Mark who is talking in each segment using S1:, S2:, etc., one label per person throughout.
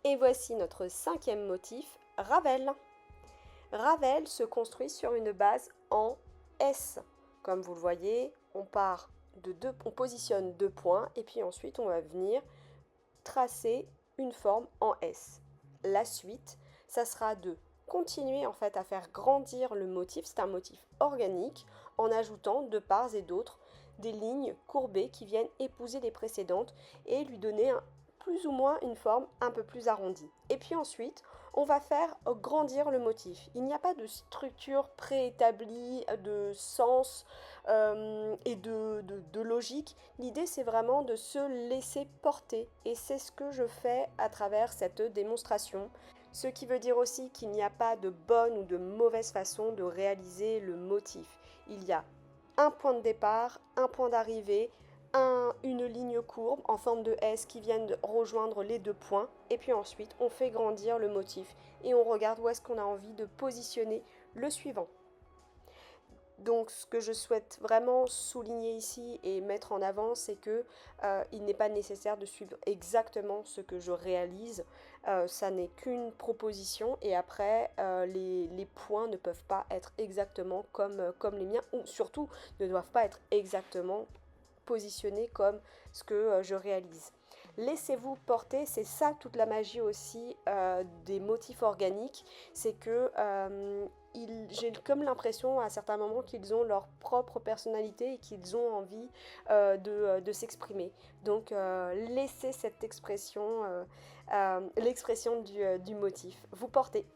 S1: Et voici notre cinquième motif, Ravel. Ravel se construit sur une base en S. Comme vous le voyez, on positionne 2 points et puis ensuite on va venir tracer une forme en S. La suite, ça sera de continuer en fait à faire grandir le motif, c'est un motif organique, en ajoutant de part et d'autre des lignes courbées qui viennent épouser les précédentes et lui donner plus ou moins une forme un peu plus arrondie. Et puis ensuite, on va faire grandir le motif. Il n'y a pas de structure préétablie, de sens et de logique. L'idée, c'est vraiment de se laisser porter. Et c'est ce que je fais à travers cette démonstration. Ce qui veut dire aussi qu'il n'y a pas de bonne ou de mauvaise façon de réaliser le motif. Il y a un point de départ, un point d'arrivée, une ligne courbe en forme de S qui viennent rejoindre les 2 points et puis ensuite on fait grandir le motif et on regarde où est-ce qu'on a envie de positionner le suivant. Donc ce que je souhaite vraiment souligner ici et mettre en avant, c'est que il n'est pas nécessaire de suivre exactement ce que je réalise. Ça n'est qu'une proposition et après les points ne peuvent pas être exactement comme les miens ou surtout ne doivent pas être exactement positionnés comme ce que je réalise. Laissez-vous porter, c'est ça toute la magie aussi des motifs organiques, c'est que j'ai comme l'impression à certains moments qu'ils ont leur propre personnalité et qu'ils ont envie de s'exprimer. Donc laissez cette expression, l'expression du motif. Vous portez.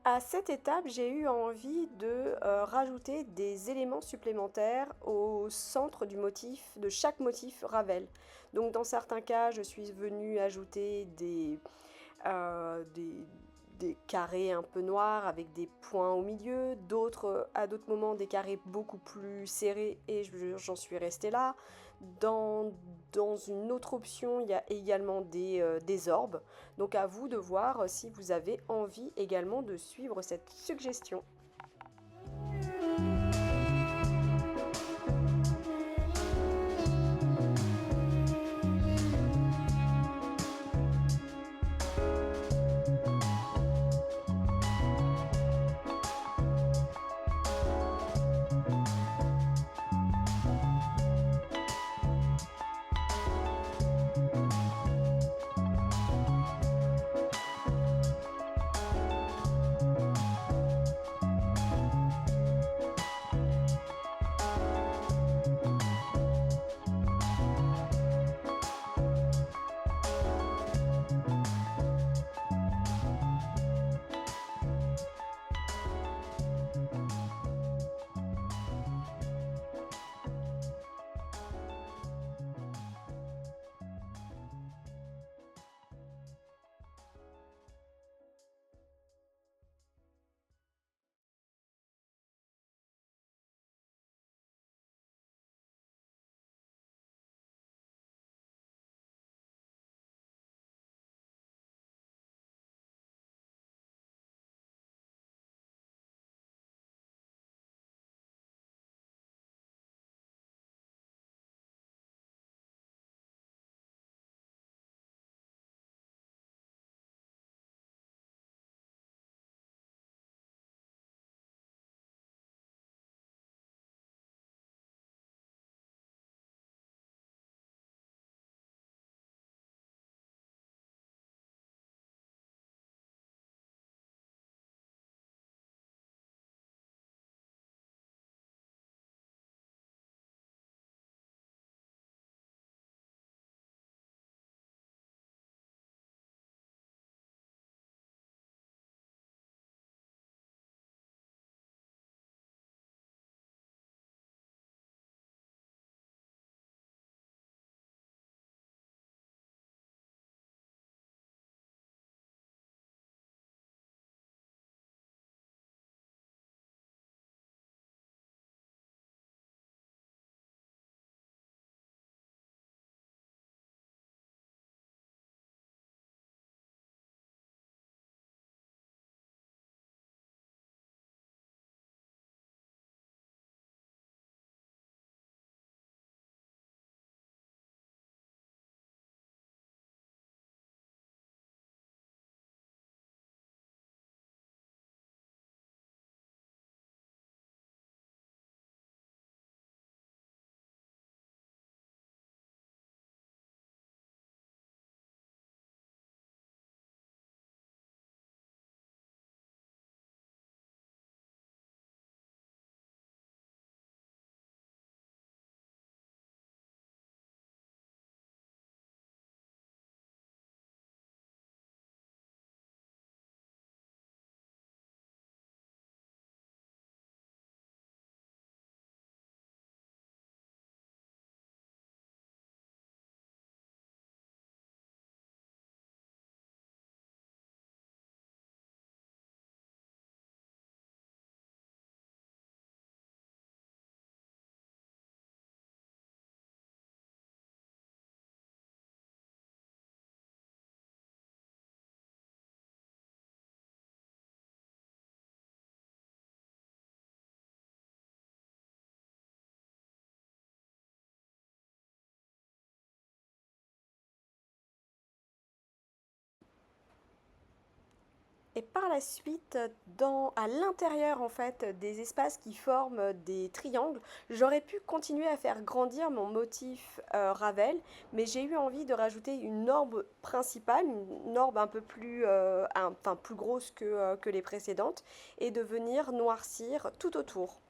S1: À cette étape, j'ai eu envie de rajouter des éléments supplémentaires au centre du motif, de chaque motif Ravel. Donc dans certains cas, je suis venue ajouter des carrés un peu noirs avec des points au milieu, à d'autres moments des carrés beaucoup plus serrés et j'en suis restée là. Dans une autre option, il y a également des orbes. Donc à vous de voir si vous avez envie également de suivre cette suggestion. Et par la suite, à l'intérieur en fait des espaces qui forment des triangles, j'aurais pu continuer à faire grandir mon motif Ravel, mais j'ai eu envie de rajouter une orbe principale, une orbe un peu plus, enfin plus grosse que les précédentes, et de venir noircir tout autour.